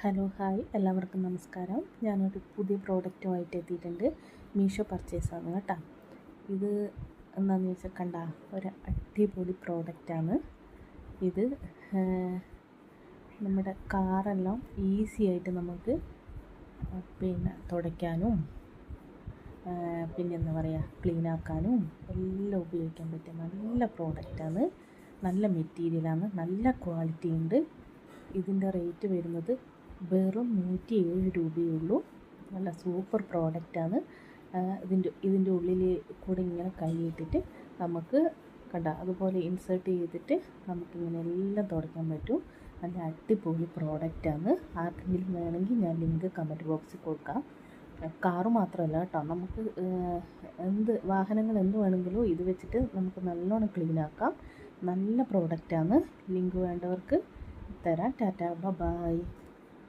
Hello hi എല്ലാവർക്കും നമസ്കാരം. ഞാനൊരു പുതിയ പ്രോഡക്റ്റുമായിട്ട് എത്തിയിട്ടുണ്ട്. മീഷോ പർച്ചേസാണ് കേട്ടോ. ഇത് എന്താണെന്ന് വെച്ചാൽ കണ്ട ഒരു അടിപൊളി പ്രോഡക്റ്റാണ് ഇത്. നമ്മുടെ കാറെല്ലാം ഈസി ആയിട്ട് നമുക്ക് തുടയ്ക്കാനും എന്താ പറയുക ക്ലീനാക്കാനും എല്ലാം ഉപയോഗിക്കാൻ പറ്റിയ നല്ല പ്രോഡക്റ്റാണ്. നല്ല മെറ്റീരിയലാണ്, നല്ല ക്വാളിറ്റി ഉണ്ട്. ഇതിൻ്റെ റേറ്റ് വരുന്നത് വെറും 107 രൂപയേ ഉള്ളൂ. നല്ല സൂപ്പർ പ്രോഡക്റ്റാണ്. ഇതിൻ്റെ ഉള്ളിൽ കൂടെ ഇങ്ങനെ കൈയിട്ടിട്ട് നമുക്ക് അതുപോലെ ഇൻസേർട്ട് ചെയ്തിട്ട് നമുക്കിങ്ങനെ എല്ലാം തുടയ്ക്കാൻ പറ്റും. നല്ല അടിപൊളി പ്രോഡക്റ്റാണ്. ആർക്കെങ്കിലും വേണമെങ്കിൽ ഞാൻ ലിങ്ക് കമൻറ്റ് ബോക്സിൽ കൊടുക്കാം. കാറ് മാത്രമല്ല കേട്ടോ, നമുക്ക് വാഹനങ്ങൾ എന്ത് വേണമെങ്കിലും ഇത് വെച്ചിട്ട് നമുക്ക് നല്ലോണം ക്ലീനാക്കാം. നല്ല പ്രോഡക്റ്റാണ്. ലിങ്ക് വേണ്ടവർക്ക് തരാം. ടാറ്റാ, ബൈ.